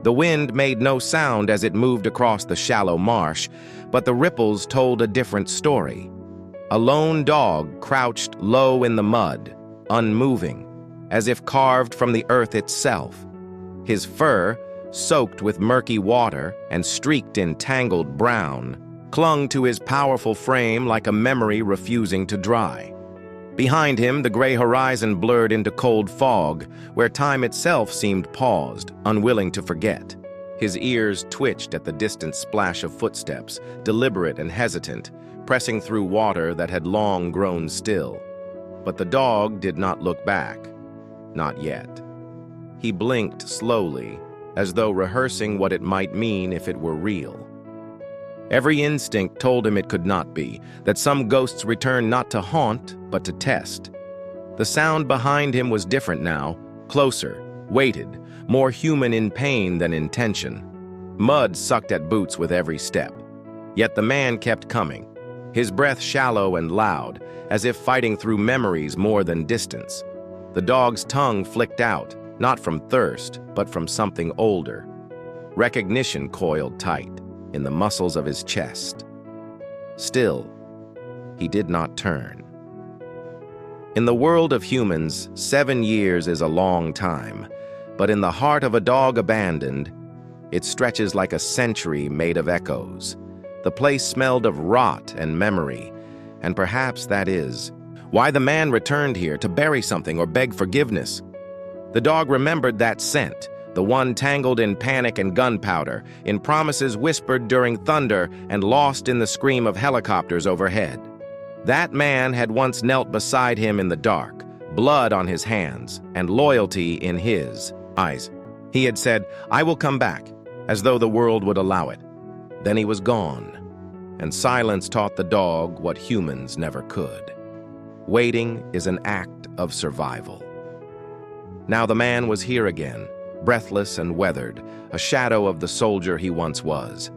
The wind made no sound as it moved across the shallow marsh, but the ripples told a different story. A lone dog crouched low in the mud, unmoving, as if carved from the earth itself. His fur, soaked with murky water and streaked in tangled brown, clung to his powerful frame like a memory refusing to dry. Behind him, the gray horizon blurred into cold fog, where time itself seemed paused, unwilling to forget. His ears twitched at the distant splash of footsteps, deliberate and hesitant, pressing through water that had long grown still. But the dog did not look back. Not yet. He blinked slowly, as though rehearsing what it might mean if it were real. Every instinct told him it could not be, that some ghosts return not to haunt, but to test. The sound behind him was different now, closer, weighted, more human in pain than in tension. Mud sucked at boots with every step. Yet the man kept coming, his breath shallow and loud, as if fighting through memories more than distance. The dog's tongue flicked out, not from thirst, but from something older. Recognition coiled tight in the muscles of his chest. Still, he did not turn. In the world of humans, 7 years is a long time, but in the heart of a dog abandoned, it stretches like a century made of echoes. The place smelled of rot and memory, and perhaps that is why the man returned here, to bury something or beg forgiveness. The dog remembered that scent, the one tangled in panic and gunpowder, in promises whispered during thunder and lost in the scream of helicopters overhead. That man had once knelt beside him in the dark, blood on his hands and loyalty in his eyes. He had said, "I will come back," as though the world would allow it. Then he was gone, and silence taught the dog what humans never could. Waiting is an act of survival. Now the man was here again, breathless and weathered, a shadow of the soldier he once was.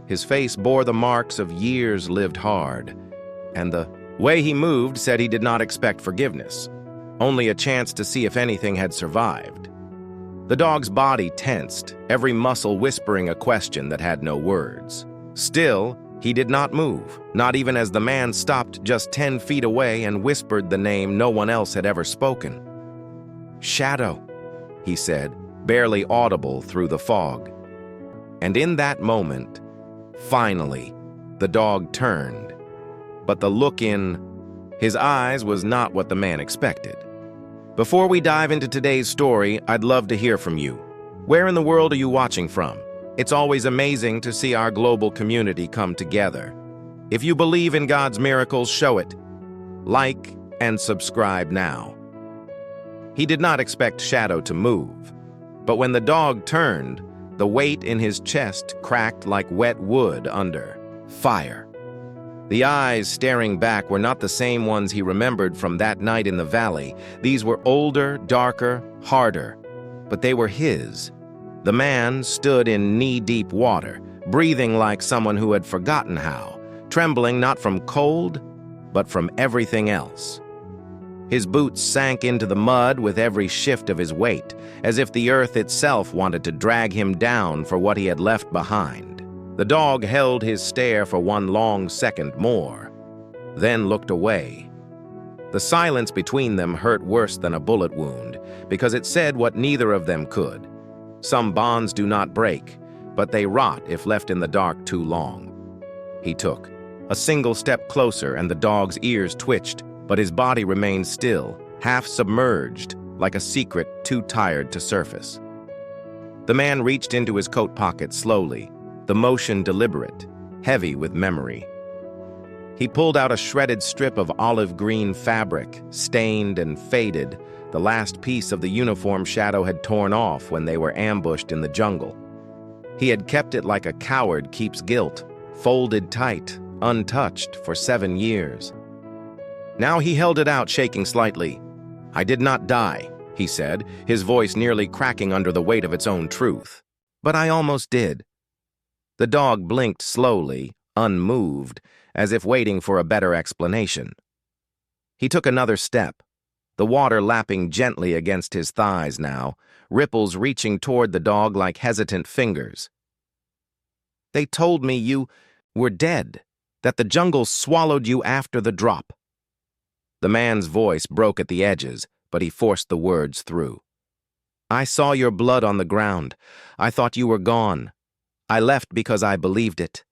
His face bore the marks of years lived hard, and the way he moved said he did not expect forgiveness, only a chance to see if anything had survived. The dog's body tensed, every muscle whispering a question that had no words. Still, he did not move, not even as the man stopped just 10 feet away and whispered the name no one else had ever spoken. "Shadow," he said, barely audible through the fog. And in that moment, finally, the dog turned. But the look in his eyes was not what the man expected. Before we dive into today's story, I'd love to hear from you. Where in the world are you watching from? It's always amazing to see our global community come together. If you believe in God's miracles, show it. Like and subscribe now. He did not expect Shadow to move, but when the dog turned, the weight in his chest cracked like wet wood under fire. The eyes staring back were not the same ones he remembered from that night in the valley. These were older, darker, harder, but they were his. The man stood in knee-deep water, breathing like someone who had forgotten how, trembling not from cold, but from everything else. His boots sank into the mud with every shift of his weight, as if the earth itself wanted to drag him down for what he had left behind. The dog held his stare for one long second more, then looked away. The silence between them hurt worse than a bullet wound, because it said what neither of them could. Some bonds do not break, but they rot if left in the dark too long. He took a single step closer, and the dog's ears twitched, but his body remained still, half submerged, like a secret too tired to surface. The man reached into his coat pocket slowly, the motion deliberate, heavy with memory. He pulled out a shredded strip of olive green fabric, stained and faded, the last piece of the uniform Shadow had torn off when they were ambushed in the jungle. He had kept it like a coward keeps guilt, folded tight, untouched for 7 years. Now he held it out, shaking slightly. "I did not die," he said, his voice nearly cracking under the weight of its own truth. "But I almost did." The dog blinked slowly, unmoved, as if waiting for a better explanation. He took another step, the water lapping gently against his thighs now, ripples reaching toward the dog like hesitant fingers. "They told me you were dead, that the jungle swallowed you after the drop." The man's voice broke at the edges, but he forced the words through. "I saw your blood on the ground. I thought you were gone. I left because I believed it."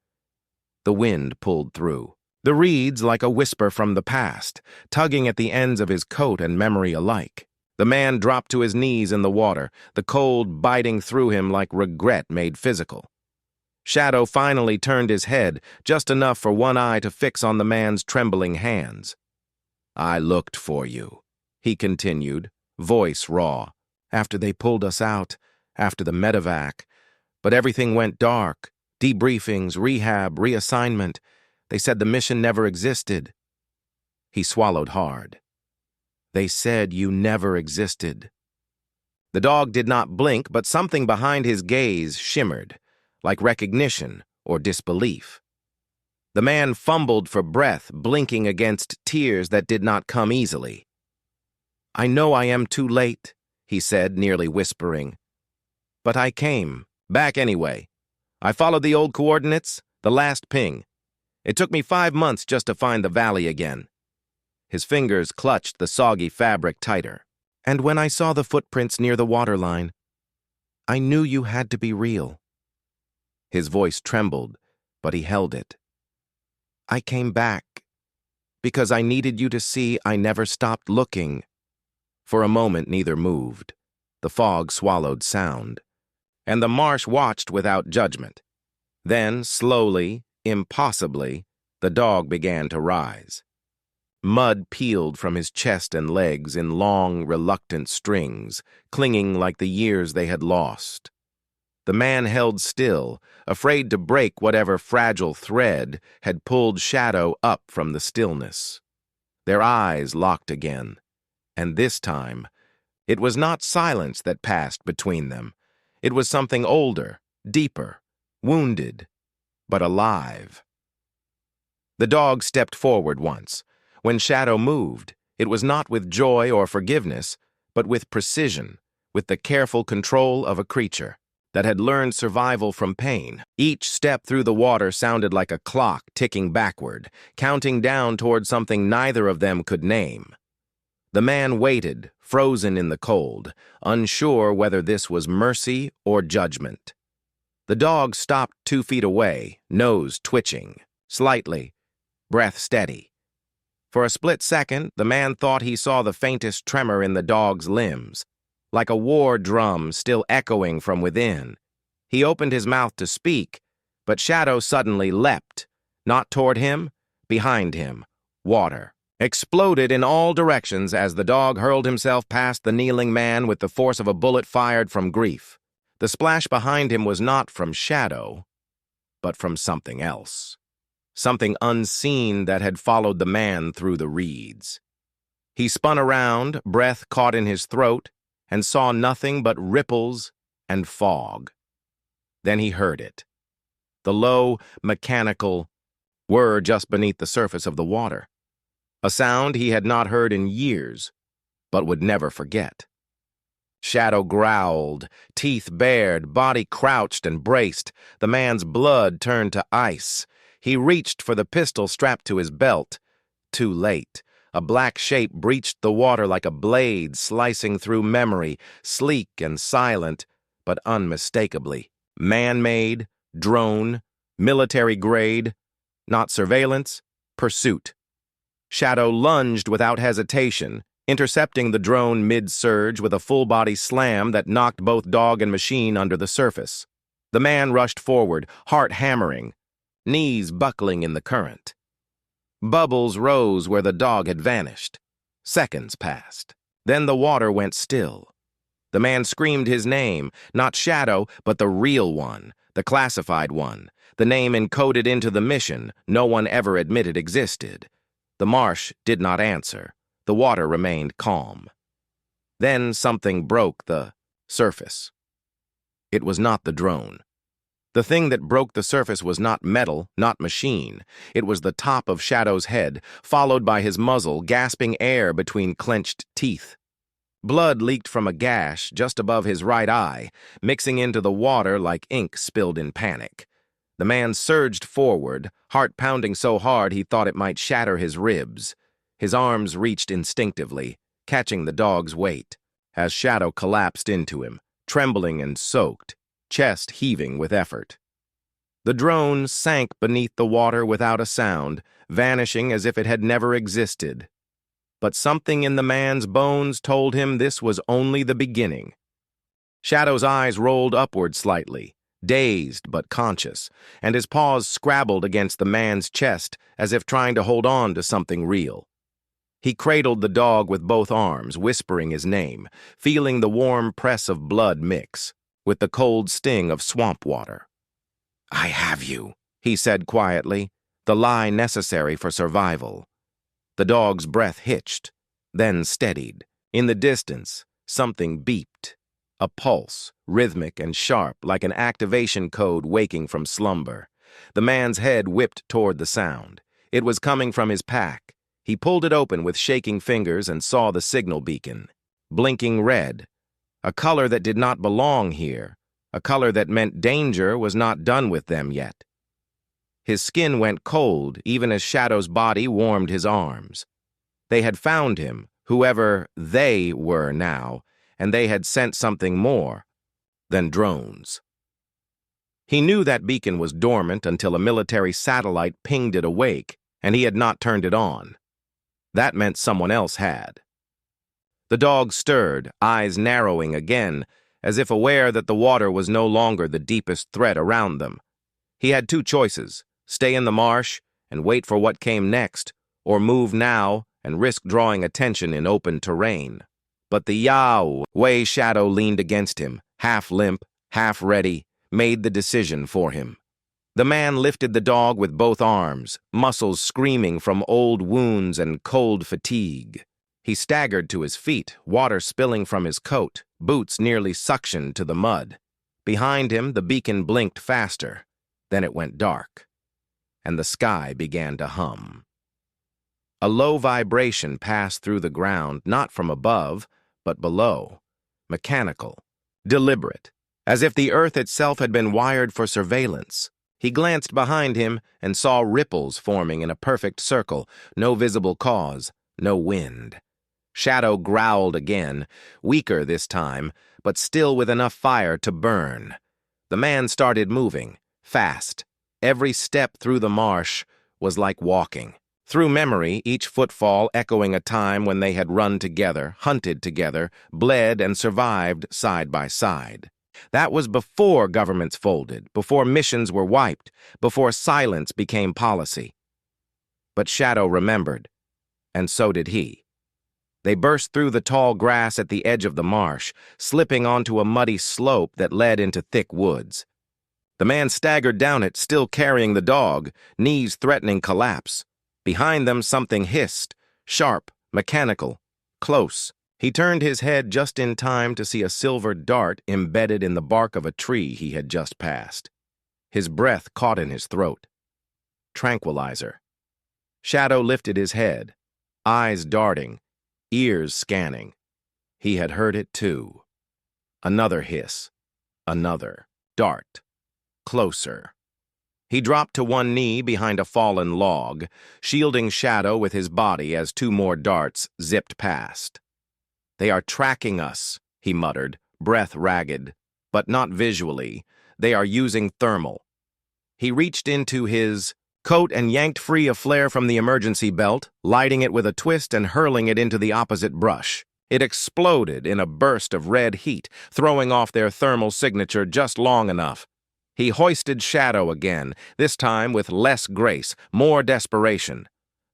The wind pulled through. The reeds like a whisper from the past, tugging at the ends of his coat and memory alike. The man dropped to his knees in the water, the cold biting through him like regret made physical. Shadow finally turned his head, just enough for one eye to fix on the man's trembling hands. "I looked for you," he continued, voice raw, "after they pulled us out, after the medevac. But everything went dark. Debriefings, rehab, reassignment. They said the mission never existed." He swallowed hard. "They said you never existed." The dog did not blink, but something behind his gaze shimmered, like recognition or disbelief. The man fumbled for breath, blinking against tears that did not come easily. "I know I am too late," he said, nearly whispering. "But I came, back anyway. I followed the old coordinates, the last ping. It took me 5 months just to find the valley again." His fingers clutched the soggy fabric tighter. "And when I saw the footprints near the waterline, I knew you had to be real." His voice trembled, but he held it. "I came back because I needed you to see I never stopped looking." For a moment, neither moved. The fog swallowed sound, and the marsh watched without judgment. Then, slowly, impossibly, the dog began to rise. Mud peeled from his chest and legs in long, reluctant strings, clinging like the years they had lost. The man held still, afraid to break whatever fragile thread had pulled Shadow up from the stillness. Their eyes locked again, and this time, it was not silence that passed between them. It was something older, deeper, wounded, but alive. The dog stepped forward once. When Shadow moved, it was not with joy or forgiveness, but with precision, with the careful control of a creature that had learned survival from pain. Each step through the water sounded like a clock ticking backward, counting down toward something neither of them could name. The man waited, frozen in the cold, unsure whether this was mercy or judgment. The dog stopped 2 feet away, nose twitching, slightly, breath steady. For a split second, the man thought he saw the faintest tremor in the dog's limbs, like a war drum still echoing from within. He opened his mouth to speak, but Shadow suddenly leapt, not toward him, behind him. Water exploded in all directions as the dog hurled himself past the kneeling man with the force of a bullet fired from grief. The splash behind him was not from Shadow, but from something else. Something unseen that had followed the man through the reeds. He spun around, breath caught in his throat, and saw nothing but ripples and fog. Then he heard it. The low, mechanical whir just beneath the surface of the water. A sound he had not heard in years, but would never forget. Shadow growled, teeth bared, body crouched and braced. The man's blood turned to ice. He reached for the pistol strapped to his belt. Too late. A black shape breached the water like a blade slicing through memory, sleek and silent, but unmistakably. Man-made, drone, military-grade, not surveillance, pursuit. Shadow lunged without hesitation, intercepting the drone mid-surge with a full-body slam that knocked both dog and machine under the surface. The man rushed forward, heart hammering, knees buckling in the current. Bubbles rose where the dog had vanished. Seconds passed. Then the water went still. The man screamed his name, not Shadow, but the real one, the classified one, the name encoded into the mission no one ever admitted existed. The marsh did not answer. The water remained calm. Then something broke the surface. It was not the drone. The thing that broke the surface was not metal, not machine. It was the top of Shadow's head, followed by his muzzle, gasping air between clenched teeth. Blood leaked from a gash just above his right eye, mixing into the water like ink spilled in panic. The man surged forward, heart pounding so hard he thought it might shatter his ribs. His arms reached instinctively, catching the dog's weight, as Shadow collapsed into him, trembling and soaked, chest heaving with effort. The drone sank beneath the water without a sound, vanishing as if it had never existed. But something in the man's bones told him this was only the beginning. Shadow's eyes rolled upward slightly, dazed but conscious, and his paws scrabbled against the man's chest as if trying to hold on to something real. He cradled the dog with both arms, whispering his name, feeling the warm press of blood mix with the cold sting of swamp water. "I have you," he said quietly, the lie necessary for survival. The dog's breath hitched, then steadied. In the distance, something beeped. A pulse, rhythmic and sharp, like an activation code waking from slumber. The man's head whipped toward the sound. It was coming from his pack. He pulled it open with shaking fingers and saw the signal beacon. Blinking red. A color that did not belong here. A color that meant danger was not done with them yet. His skin went cold, even as Shadow's body warmed his arms. They had found him, whoever they were now, and they had sent something more than drones. He knew that beacon was dormant until a military satellite pinged it awake, and he had not turned it on. That meant someone else had. The dog stirred, eyes narrowing again, as if aware that the water was no longer the deepest threat around them. He had two choices: stay in the marsh and wait for what came next, or move now and risk drawing attention in open terrain. But the Yahweh Shadow leaned against him, half limp, half ready, made the decision for him. The man lifted the dog with both arms, muscles screaming from old wounds and cold fatigue. He staggered to his feet, water spilling from his coat, boots nearly suctioned to the mud. Behind him, the beacon blinked faster. Then it went dark, and the sky began to hum. A low vibration passed through the ground, not from above, but below. Mechanical, deliberate, as if the earth itself had been wired for surveillance. He glanced behind him and saw ripples forming in a perfect circle, no visible cause, no wind. Shadow growled again, weaker this time, but still with enough fire to burn. The man started moving, fast. Every step through the marsh was like walking. Through memory, each footfall echoing a time when they had run together, hunted together, bled and survived side by side. That was before governments folded, before missions were wiped, before silence became policy. But Shadow remembered, and so did he. They burst through the tall grass at the edge of the marsh, slipping onto a muddy slope that led into thick woods. The man staggered down it, still carrying the dog, knees threatening collapse. Behind them something hissed, sharp, mechanical, close. He turned his head just in time to see a silver dart embedded in the bark of a tree he had just passed. His breath caught in his throat. Tranquilizer. Shadow lifted his head, eyes darting, ears scanning. He had heard it too. Another hiss. Another. Dart. Closer. He dropped to one knee behind a fallen log, shielding Shadow with his body as two more darts zipped past. "They are tracking us," he muttered, breath ragged, but not visually. "They are using thermal." He reached into his coat and yanked free a flare from the emergency belt, lighting it with a twist and hurling it into the opposite brush. It exploded in a burst of red heat, throwing off their thermal signature just long enough. He hoisted Shadow again, this time with less grace, more desperation.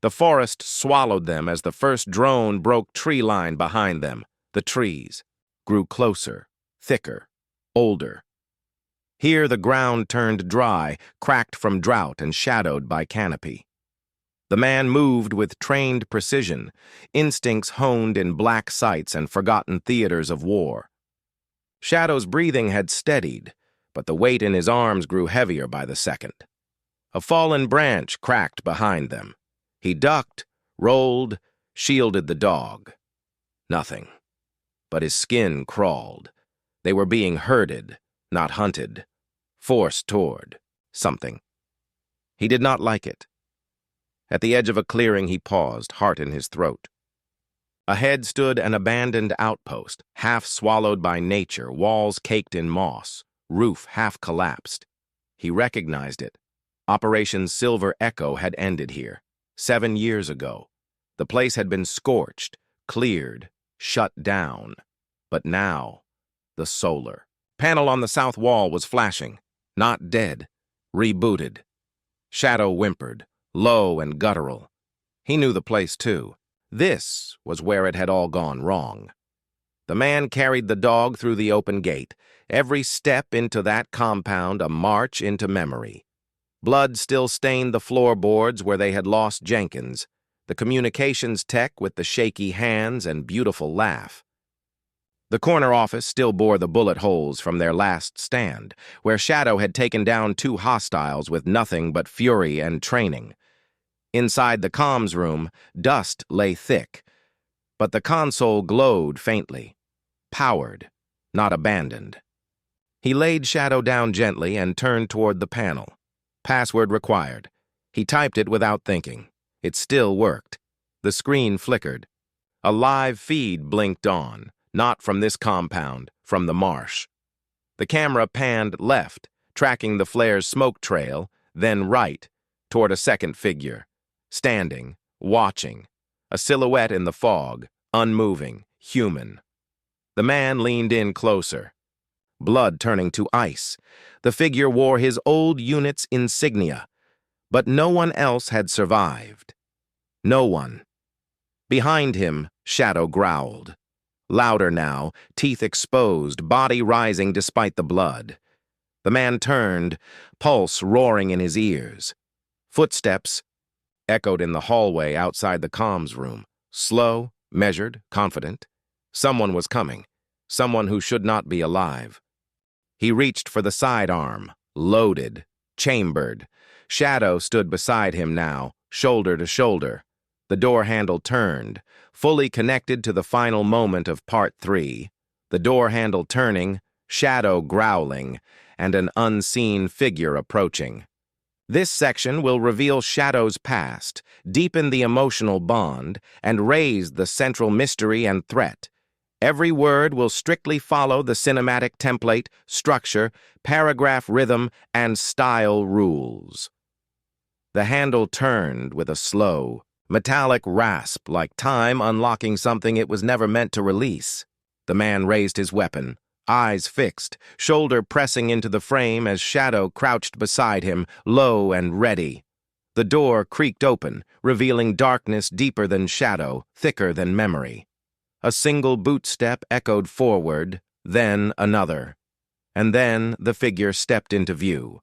The forest swallowed them as the first drone broke tree line behind them. The trees grew closer, thicker, older. Here the ground turned dry, cracked from drought and shadowed by canopy. The man moved with trained precision, instincts honed in black sights and forgotten theaters of war. Shadow's breathing had steadied, but the weight in his arms grew heavier by the second. A fallen branch cracked behind them. He ducked, rolled, shielded the dog. Nothing. but his skin crawled. They were being herded, not hunted, forced toward something. He did not like it. At the edge of a clearing, he paused, heart in his throat. Ahead stood an abandoned outpost, half swallowed by nature, walls caked in moss, roof half collapsed. He recognized it. Operation Silver Echo had ended here, 7 years ago. The place had been scorched, cleared, shut down. But now, the solar panel on the south wall was flashing, not dead, rebooted. Shadow whimpered, low and guttural. He knew the place, too. This was where it had all gone wrong. The man carried the dog through the open gate, every step into that compound a march into memory. Blood still stained the floorboards where they had lost Jenkins, the communications tech with the shaky hands and beautiful laugh. The corner office still bore the bullet holes from their last stand, where Shadow had taken down 2 hostiles with nothing but fury and training. Inside the comms room, dust lay thick, but the console glowed faintly, powered, not abandoned. He laid Shadow down gently and turned toward the panel. Password required. He typed it without thinking. It still worked. The screen flickered. A live feed blinked on, not from this compound, from the marsh. The camera panned left, tracking the flare's smoke trail, then right, toward a second figure. Standing, watching, a silhouette in the fog, unmoving, human. The man leaned in closer. Blood turning to ice. The figure wore his old unit's insignia, but no one else had survived. No one. Behind him, Shadow growled. Louder now, teeth exposed, body rising despite the blood. The man turned, pulse roaring in his ears. Footsteps echoed in the hallway outside the comms room. Slow, measured, confident. Someone was coming. Someone who should not be alive. He reached for the sidearm, loaded, chambered. Shadow stood beside him now, shoulder to shoulder. The door handle turned, fully connected to the final moment of Part 3. The door handle turning, Shadow growling, and an unseen figure approaching. This section will reveal Shadow's past, deepen the emotional bond, and raise the central mystery and threat. Every word will strictly follow the cinematic template, structure, paragraph rhythm, and style rules. The handle turned with a slow, metallic rasp like time unlocking something it was never meant to release. The man raised his weapon, eyes fixed, shoulder pressing into the frame as Shadow crouched beside him, low and ready. The door creaked open, revealing darkness deeper than shadow, thicker than memory. A single boot step echoed forward, then another. And then the figure stepped into view.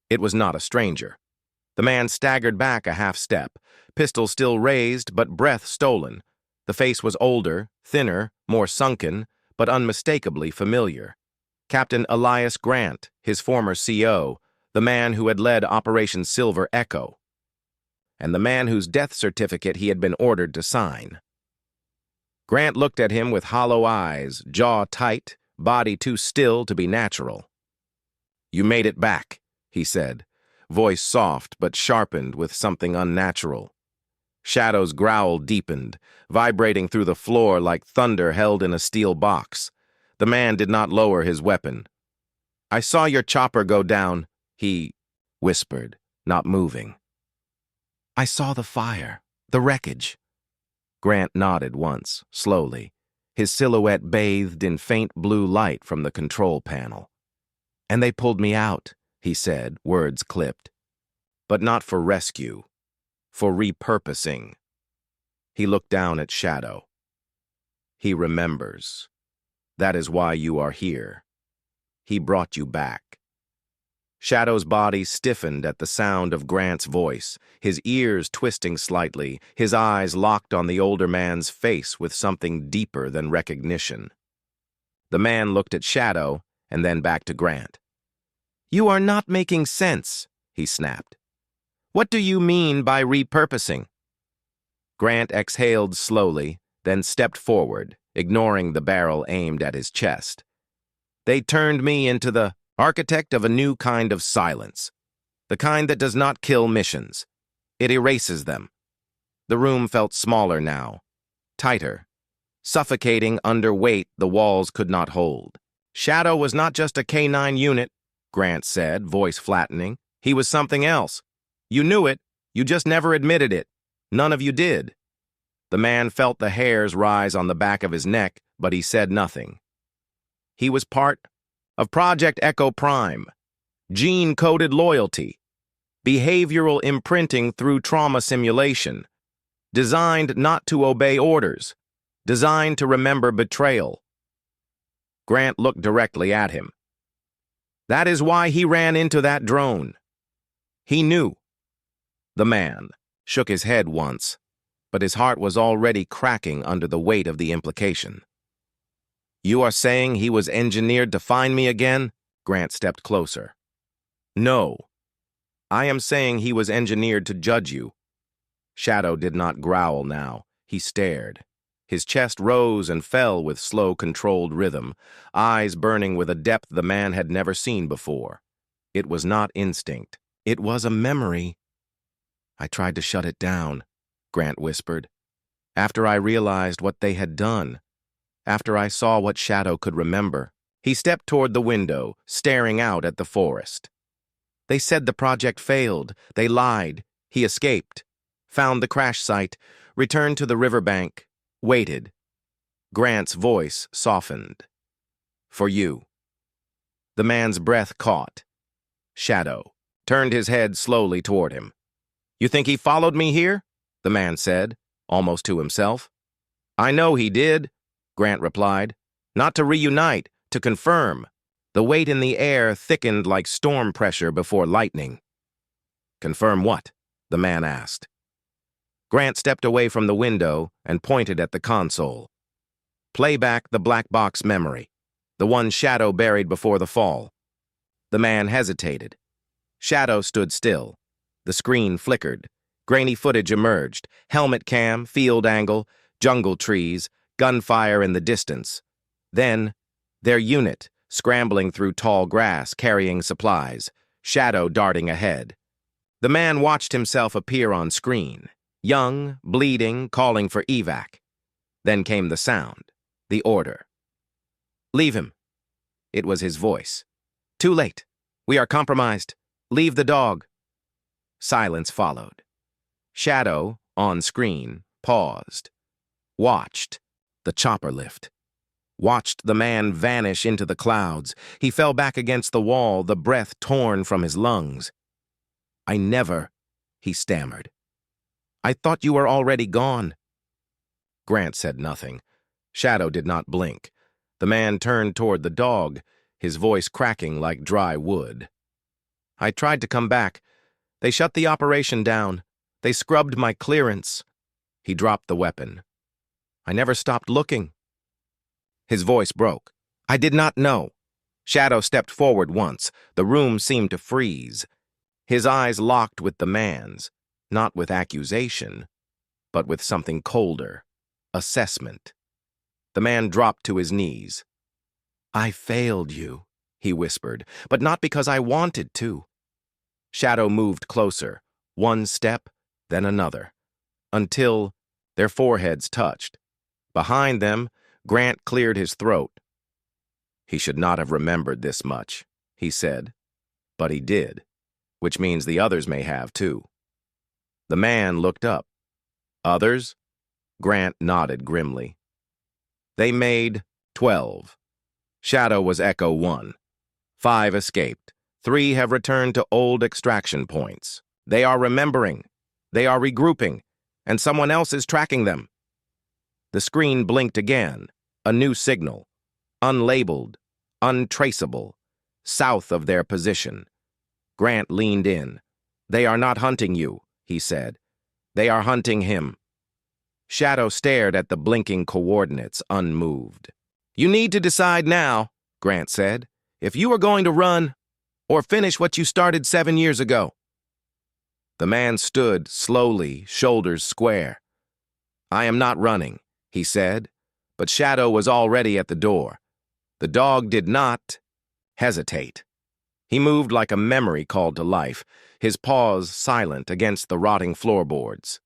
It was not a stranger. The man staggered back a half step, pistol still raised but breath stolen. The face was older, thinner, more sunken, but unmistakably familiar. Captain Elias Grant, his former CO, the man who had led Operation Silver Echo, and the man whose death certificate he had been ordered to sign. Grant looked at him with hollow eyes, jaw tight, body too still to be natural. "You made it back," he said, voice soft but sharpened with something unnatural. Shadow's growl deepened, vibrating through the floor like thunder held in a steel box. The man did not lower his weapon. "I saw your chopper go down," he whispered, not moving. "I saw the fire, the wreckage." Grant nodded once, slowly, his silhouette bathed in faint blue light from the control panel. "And they pulled me out," he said, words clipped. "But not for rescue. For repurposing." He looked down at Shadow. "He remembers. That is why you are here. He brought you back." Shadow's body stiffened at the sound of Grant's voice, his ears twisting slightly, his eyes locked on the older man's face with something deeper than recognition. The man looked at Shadow and then back to Grant. "You are not making sense," he snapped. "What do you mean by repurposing?" Grant exhaled slowly, then stepped forward, ignoring the barrel aimed at his chest. They turned me into the architect of a new kind of silence, the kind that does not kill missions. It erases them. The room felt smaller now, tighter, suffocating under weight the walls could not hold. Shadow was not just a K-9 unit, Grant said, voice flattening. He was something else. You knew it, you just never admitted it. None of you did. The man felt the hairs rise on the back of his neck, but he said nothing. He was part of Project Echo Prime, gene-coded loyalty, behavioral imprinting through trauma simulation, designed not to obey orders, designed to remember betrayal. Grant looked directly at him. That is why he ran into that drone. He knew. The man shook his head once, but his heart was already cracking under the weight of the implication. You are saying he was engineered to find me again? Grant stepped closer. No. I am saying he was engineered to judge you. Shadow did not growl now. He stared. His chest rose and fell with slow, controlled rhythm, eyes burning with a depth the man had never seen before. It was not instinct. It was a memory. I tried to shut it down, Grant whispered. After I realized what they had done, after I saw what Shadow could remember, he stepped toward the window, staring out at the forest. They said the project failed. They lied. He escaped, found the crash site, returned to the riverbank, waited. Grant's voice softened. For you. The man's breath caught. Shadow turned his head slowly toward him. You think he followed me here? The man said, almost to himself. I know he did, Grant replied. Not to reunite, to confirm. The weight in the air thickened like storm pressure before lightning. Confirm what? The man asked. Grant stepped away from the window and pointed at the console. Play back the black box memory, the one Shadow buried before the fall. The man hesitated. Shadow stood still. The screen flickered. Grainy footage emerged. Helmet cam, field angle, jungle trees, gunfire in the distance. Then, their unit, scrambling through tall grass, carrying supplies, Shadow darting ahead. The man watched himself appear on screen, young, bleeding, calling for evac. Then came the sound, the order. Leave him. It was his voice. Too late. We are compromised. Leave the dog. Silence followed. Shadow, on screen, paused. Watched the chopper lift. Watched the man vanish into the clouds. He fell back against the wall, the breath torn from his lungs. I never, he stammered. I thought you were already gone. Grant said nothing. Shadow did not blink. The man turned toward the dog, his voice cracking like dry wood. I tried to come back. They shut the operation down. They scrubbed my clearance. He dropped the weapon. I never stopped looking. His voice broke. I did not know. Shadow stepped forward once. The room seemed to freeze. His eyes locked with the man's, not with accusation, but with something colder, assessment. The man dropped to his knees. I failed you, he whispered, but not because I wanted to. Shadow moved closer, one step, then another, until their foreheads touched. Behind them, Grant cleared his throat. He should not have remembered this much, he said, but he did, which means the others may have too. The man looked up. Others? Grant nodded grimly. They made 12. Shadow was Echo 1. 5 escaped. 3 have returned to old extraction points. They are remembering. They are regrouping, and someone else is tracking them. The screen blinked again, a new signal, unlabeled, untraceable, south of their position. Grant leaned in. They are not hunting you, he said. They are hunting him. Shadow stared at the blinking coordinates, unmoved. You need to decide now, Grant said, if you are going to run or finish what you started 7 years ago. The man stood slowly, shoulders square. I am not running, he said, but Shadow was already at the door. The dog did not hesitate. He moved like a memory called to life, his paws silent against the rotting floorboards.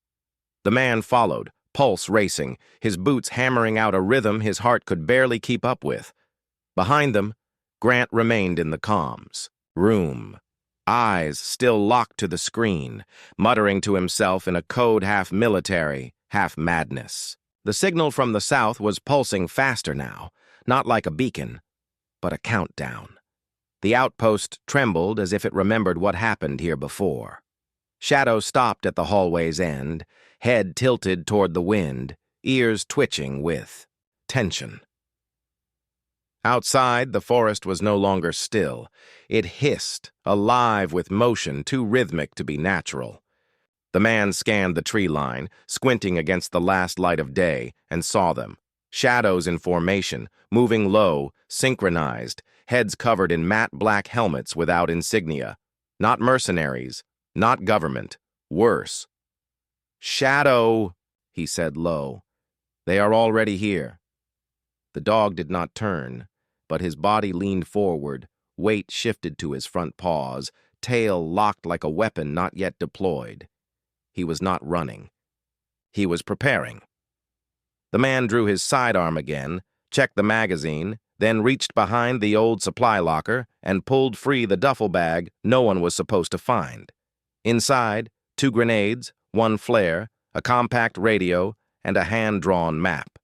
The man followed, pulse racing, his boots hammering out a rhythm his heart could barely keep up with. Behind them, Grant remained in the comms room, eyes still locked to the screen, muttering to himself in a code half military, half madness. The signal from the south was pulsing faster now, not like a beacon, but a countdown. The outpost trembled as if it remembered what happened here before. Shadow stopped at the hallway's end, head tilted toward the wind, ears twitching with tension. Outside, the forest was no longer still. It hissed, alive with motion too rhythmic to be natural. The man scanned the tree line, squinting against the last light of day, and saw them. Shadows in formation, moving low, synchronized, heads covered in matte black helmets without insignia. Not mercenaries, not government, worse. "Shadow," he said low. "They are already here." The dog did not turn, but his body leaned forward, weight shifted to his front paws, tail locked like a weapon not yet deployed. He was not running. He was preparing. The man drew his sidearm again, checked the magazine, then reached behind the old supply locker and pulled free the duffel bag no one was supposed to find. Inside, 2 grenades, 1 flare, a compact radio, and a hand-drawn map,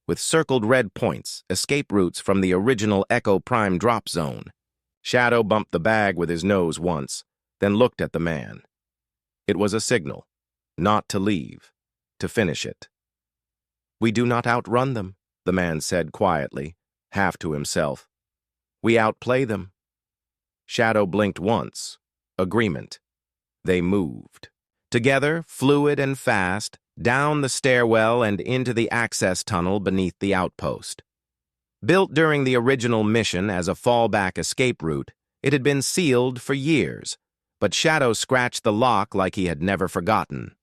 with circled red points, escape routes from the original Echo Prime drop zone. Shadow bumped the bag with his nose once, then looked at the man. It was a signal, not to leave, to finish it. "We do not outrun them," the man said quietly, half to himself. "We outplay them." Shadow blinked once. Agreement. They moved. Together, fluid and fast, down the stairwell and into the access tunnel beneath the outpost. Built during the original mission as a fallback escape route, it had been sealed for years, but Shadow scratched the lock like he had never forgotten.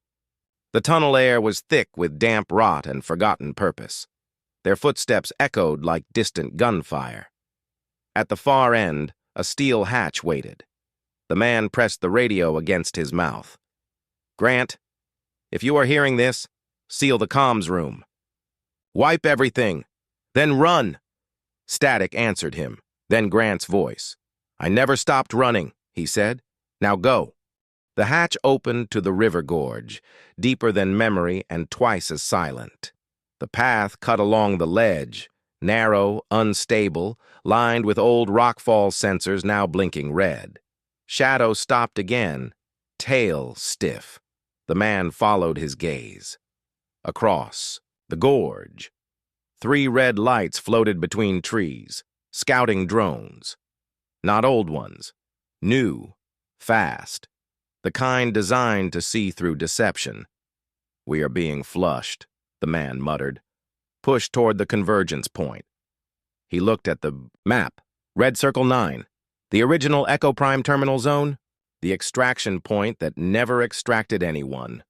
The tunnel air was thick with damp rot and forgotten purpose. Their footsteps echoed like distant gunfire. At the far end, a steel hatch waited. The man pressed the radio against his mouth. "Grant, if you are hearing this, seal the comms room. Wipe everything, then run." Static answered him, then Grant's voice. "I never stopped running," he said. "Now go." The hatch opened to the river gorge, deeper than memory and twice as silent. The path cut along the ledge, narrow, unstable, lined with old rockfall sensors now blinking red. Shadow stopped again, tail stiff. The man followed his gaze. Across, the gorge. 3 red lights floated between trees, scouting drones. Not old ones, new, fast. The kind designed to see through deception. "We are being flushed," the man muttered. "Push toward the convergence point." He looked at the map. Red Circle 9. The original Echo Prime terminal zone. The extraction point that never extracted anyone.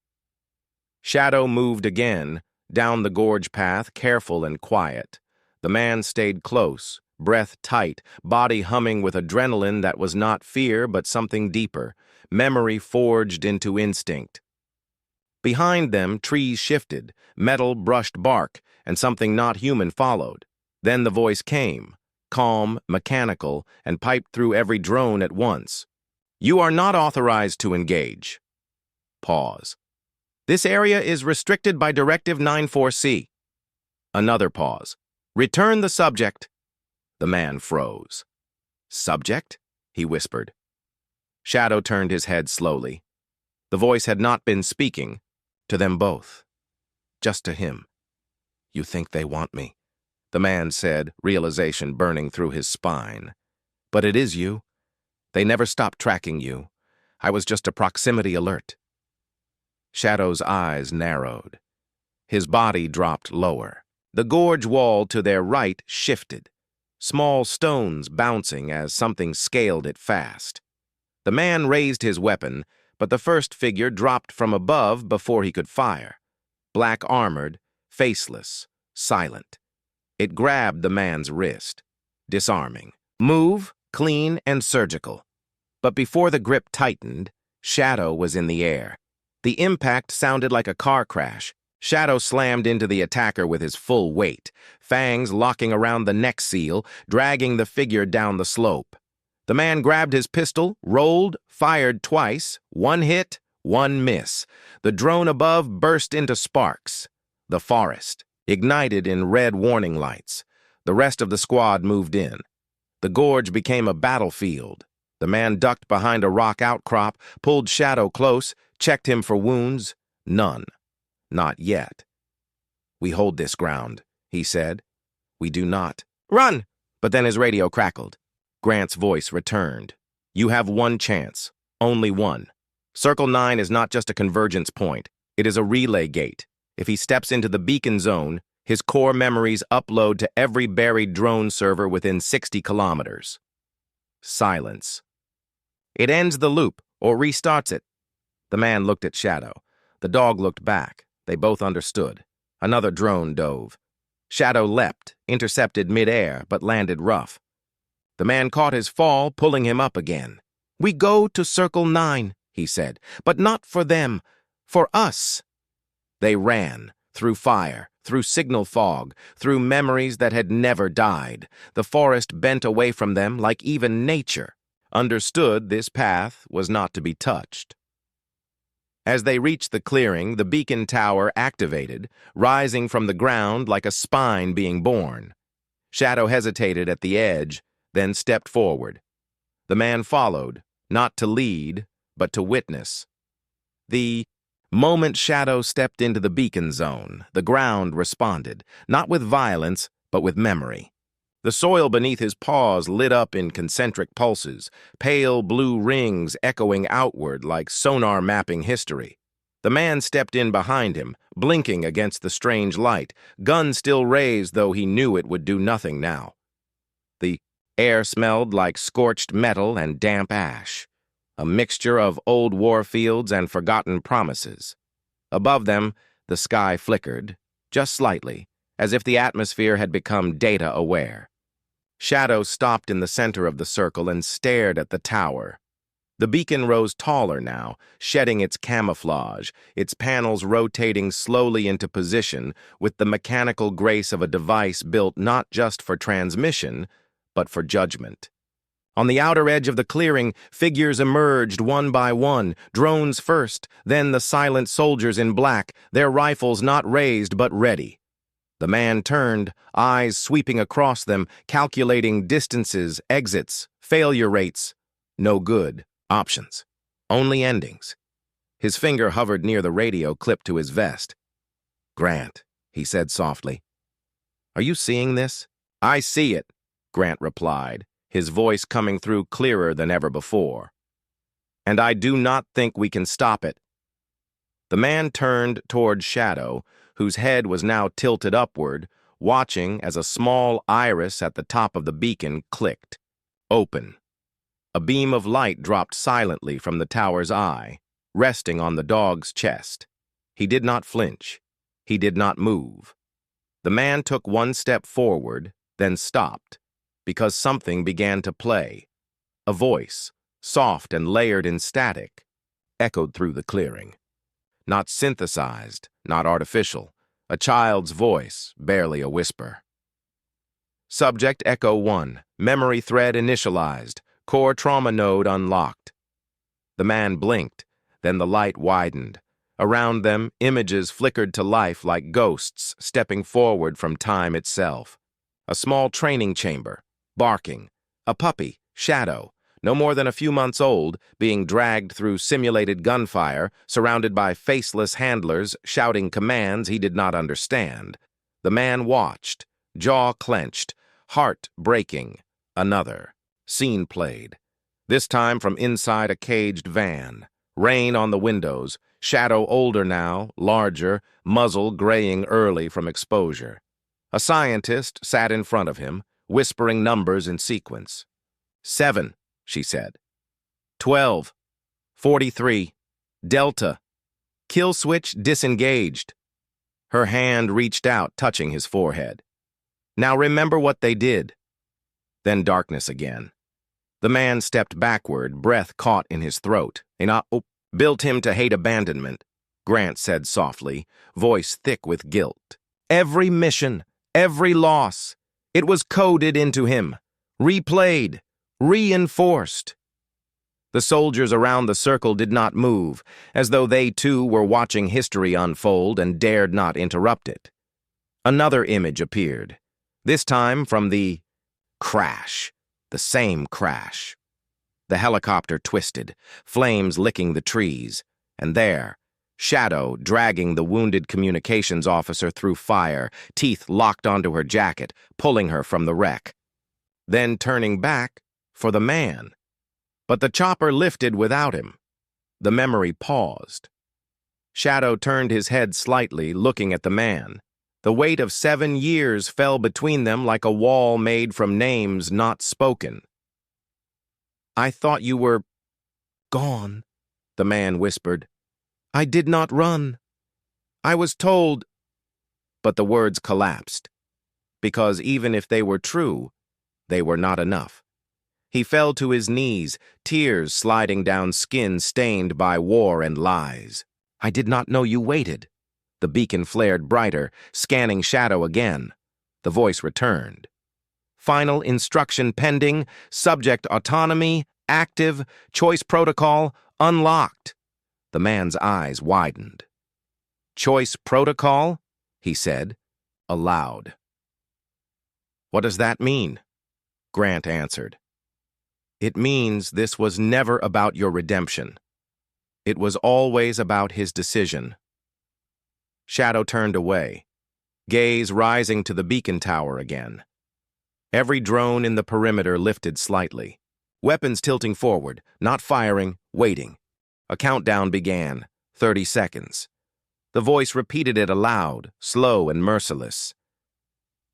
Shadow moved again, down the gorge path, careful and quiet. The man stayed close, breath tight, body humming with adrenaline that was not fear but something deeper, memory forged into instinct. Behind them, trees shifted, metal brushed bark, and something not human followed. Then the voice came, calm, mechanical, and piped through every drone at once. "You are not authorized to engage." Pause. "This area is restricted by Directive 94C. Another pause. "Return the subject." The man froze. "Subject?" he whispered. Shadow turned his head slowly. The voice had not been speaking to them both, just to him. "You think they want me," the man said, realization burning through his spine. "But it is you. They never stopped tracking you. I was just a proximity alert." Shadow's eyes narrowed. His body dropped lower. The gorge wall to their right shifted, small stones bouncing as something scaled it fast. The man raised his weapon, but the first figure dropped from above before he could fire. Black-armored, faceless, silent. It grabbed the man's wrist. Disarming. Move, clean, and surgical. But before the grip tightened, Shadow was in the air. The impact sounded like a car crash. Shadow slammed into the attacker with his full weight, fangs locking around the neck seal, dragging the figure down the slope. The man grabbed his pistol, rolled, fired twice, one hit, one miss. The drone above burst into sparks. The forest ignited in red warning lights. The rest of the squad moved in. The gorge became a battlefield. The man ducked behind a rock outcrop, pulled Shadow close, checked him for wounds. None. Not yet. "We hold this ground," he said. "We do not." "Run!" But then his radio crackled. Grant's voice returned. "You have one chance. Only one. Circle 9 is not just a convergence point. It is a relay gate. If he steps into the beacon zone, his core memories upload to every buried drone server within 60 kilometers. Silence. It ends the loop, or restarts it. The man looked at Shadow. The dog looked back. They both understood. Another drone dove. Shadow leapt, intercepted mid-air, but landed rough. The man caught his fall, pulling him up again. "We go to Circle 9, he said, "but not for them, for us." They ran, through fire, through signal fog, through memories that had never died. The forest bent away from them like even nature understood this path was not to be touched. As they reached the clearing, the beacon tower activated, rising from the ground like a spine being born. Shadow hesitated at the edge, then stepped forward. The man followed, not to lead, but to witness. The moment Shadow stepped into the beacon zone, the ground responded, not with violence, but with memory. The soil beneath his paws lit up in concentric pulses, pale blue rings echoing outward like sonar mapping history. The man stepped in behind him, blinking against the strange light, gun still raised though he knew it would do nothing now. The air smelled like scorched metal and damp ash, a mixture of old war fields and forgotten promises. Above them, the sky flickered, just slightly, as if the atmosphere had become data-aware. Shadow stopped in the center of the circle and stared at the tower. The beacon rose taller now, shedding its camouflage, its panels rotating slowly into position with the mechanical grace of a device built not just for transmission, but for judgment. On the outer edge of the clearing, figures emerged one by one, drones first, then the silent soldiers in black, their rifles not raised but ready. The man turned, eyes sweeping across them, calculating distances, exits, failure rates. No good. Options. Only endings. His finger hovered near the radio clipped to his vest. "Grant," he said softly. "Are you seeing this?" "I see it," Grant replied, his voice coming through clearer than ever before. "And I do not think we can stop it." The man turned toward Shadow, whose head was now tilted upward, watching as a small iris at the top of the beacon clicked. Open. A beam of light dropped silently from the tower's eye, resting on the dog's chest. He did not flinch. He did not move. The man took one step forward, then stopped, because something began to play. A voice, soft and layered in static, echoed through the clearing. Not synthesized, not artificial. A child's voice, barely a whisper. Subject Echo 1. Memory thread initialized. Core trauma node unlocked. The man blinked, then the light widened. Around them, images flickered to life like ghosts stepping forward from time itself. A small training chamber, barking. A puppy, Shadow, no more than a few months old, being dragged through simulated gunfire, surrounded by faceless handlers shouting commands he did not understand. The man watched, jaw clenched, heart breaking. Another. Scene played. This time from inside a caged van. Rain on the windows, Shadow older now, larger, muzzle graying early from exposure. A scientist sat in front of him, whispering numbers in sequence. 7. She said. 12. 43. Delta. Kill switch disengaged. Her hand reached out, touching his forehead. Now remember what they did. Then darkness again. The man stepped backward, breath caught in his throat. Built him to hate abandonment, Grant said softly, voice thick with guilt. Every mission, every loss, it was coded into him, replayed, reinforced. The soldiers around the circle did not move, as though they too were watching history unfold and dared not interrupt it. Another image appeared, this time from the crash, the same crash. The helicopter twisted, flames licking the trees, and there, Shadow dragging the wounded communications officer through fire, teeth locked onto her jacket, pulling her from the wreck. Then turning back for the man. But the chopper lifted without him. The memory paused. Shadow turned his head slightly, looking at the man. The weight of 7 years fell between them like a wall made from names not spoken. I thought you were gone, the man whispered. I did not run. I was told. But the words collapsed, because even if they were true, they were not enough. He fell to his knees, tears sliding down skin stained by war and lies. I did not know you waited. The beacon flared brighter, scanning Shadow again. The voice returned. Final instruction pending, subject autonomy, active, choice protocol, unlocked. The man's eyes widened. Choice protocol? He said, aloud. What does that mean? Grant answered. It means this was never about your redemption. It was always about his decision. Shadow turned away, gaze rising to the beacon tower again. Every drone in the perimeter lifted slightly, weapons tilting forward, not firing, waiting. A countdown began, 30 seconds. The voice repeated it aloud, slow and merciless.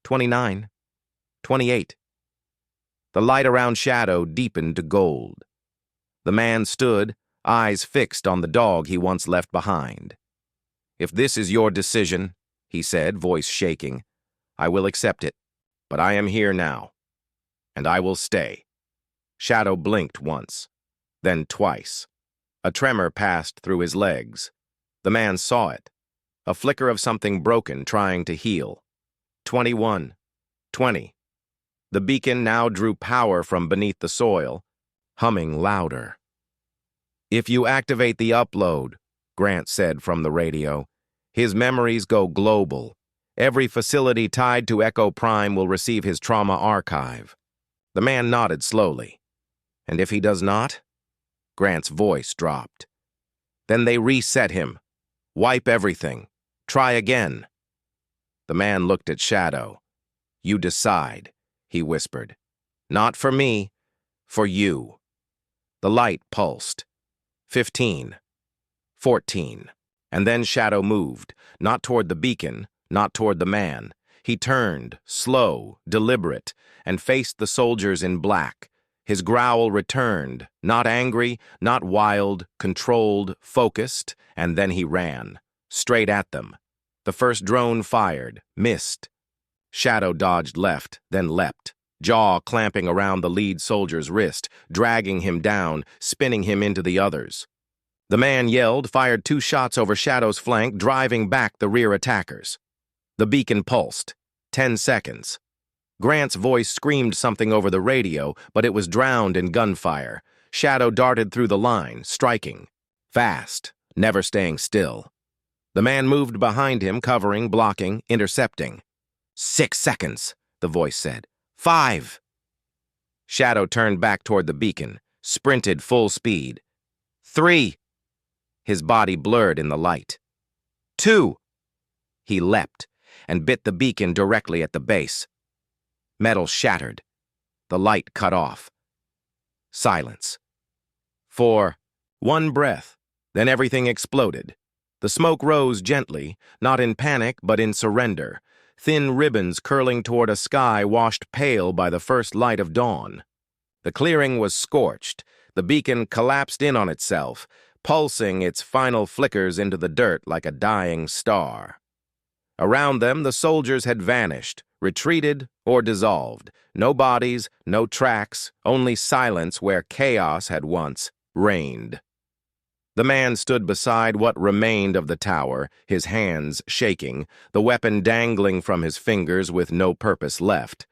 29, 28. The light around Shadow deepened to gold. The man stood, eyes fixed on the dog he once left behind. If this is your decision, he said, voice shaking, I will accept it, but I am here now, and I will stay. Shadow blinked once, then twice. A tremor passed through his legs. The man saw it, a flicker of something broken trying to heal. 21, 20. The beacon now drew power from beneath the soil, humming louder. If you activate the upload, Grant said from the radio, his memories go global. Every facility tied to Echo Prime will receive his trauma archive. The man nodded slowly. And if he does not? Grant's voice dropped. Then they reset him. Wipe everything. Try again. The man looked at Shadow. You decide, he whispered. Not for me, for you. The light pulsed. 15. 14. And then Shadow moved, not toward the beacon, not toward the man. He turned, slow, deliberate, and faced the soldiers in black. His growl returned, not angry, not wild, controlled, focused, and then he ran, straight at them. The first drone fired, missed. Shadow dodged left, then leapt, jaw clamping around the lead soldier's wrist, dragging him down, spinning him into the others. The man yelled, fired 2 shots over Shadow's flank, driving back the rear attackers. The beacon pulsed. 10 seconds. Grant's voice screamed something over the radio, but it was drowned in gunfire. Shadow darted through the line, striking. Fast, never staying still. The man moved behind him, covering, blocking, intercepting. 6 seconds, the voice said. 5. Shadow turned back toward the beacon, sprinted full speed. 3. His body blurred in the light. 2. He leapt and bit the beacon directly at the base. Metal shattered. The light cut off. Silence. 4. 1 breath. Then everything exploded. The smoke rose gently, not in panic but in surrender, thin ribbons curling toward a sky washed pale by the first light of dawn. The clearing was scorched. The beacon collapsed in on itself, pulsing its final flickers into the dirt like a dying star. Around them, the soldiers had vanished, retreated or dissolved. No bodies, no tracks, only silence where chaos had once reigned. The man stood beside what remained of the tower, his hands shaking, the weapon dangling from his fingers with no purpose left.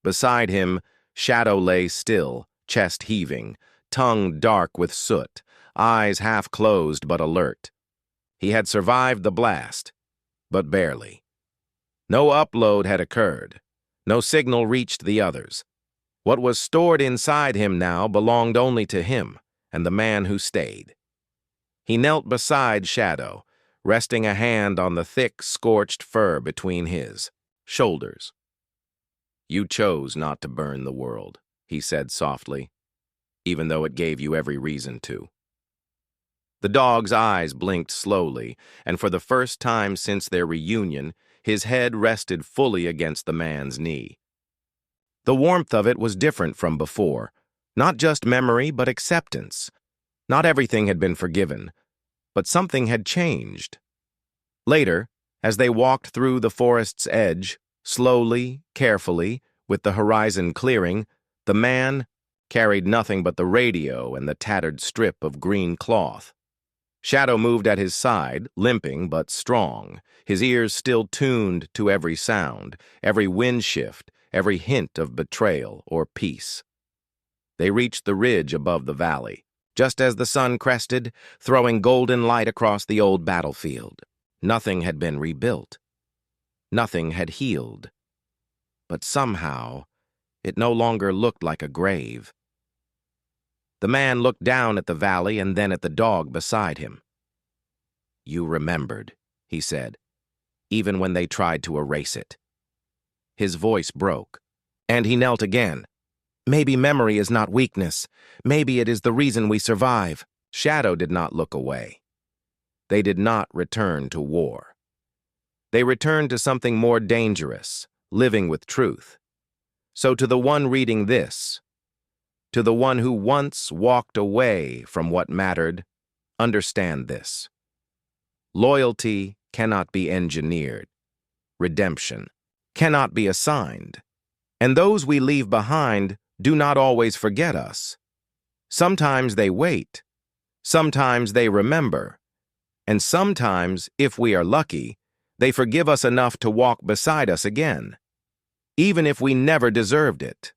Beside him, Shadow lay still, chest heaving, tongue dark with soot, eyes half closed but alert. He had survived the blast, but barely. No upload had occurred. No signal reached the others. What was stored inside him now belonged only to him and the man who stayed. He knelt beside Shadow, resting a hand on the thick, scorched fur between his shoulders. "You chose not to burn the world," he said softly, "even though it gave you every reason to." The dog's eyes blinked slowly, and for the first time since their reunion, his head rested fully against the man's knee. The warmth of it was different from before, not just memory but acceptance. Not everything had been forgiven, but something had changed. Later, as they walked through the forest's edge, slowly, carefully, with the horizon clearing, the man carried nothing but the radio and the tattered strip of green cloth. Shadow moved at his side, limping but strong, his ears still tuned to every sound, every wind shift, every hint of betrayal or peace. They reached the ridge above the valley, just as the sun crested, throwing golden light across the old battlefield. Nothing had been rebuilt. Nothing had healed. But somehow, it no longer looked like a grave. The man looked down at the valley and then at the dog beside him. "You remembered," he said, "even when they tried to erase it." His voice broke, and he knelt again. "Maybe memory is not weakness. Maybe it is the reason we survive." Shadow did not look away. They did not return to war. They returned to something more dangerous, living with truth. So to the one reading this, to the one who once walked away from what mattered, understand this. Loyalty cannot be engineered. Redemption cannot be assigned. And those we leave behind do not always forget us. Sometimes they wait. Sometimes they remember. And sometimes, if we are lucky, they forgive us enough to walk beside us again, even if we never deserved it.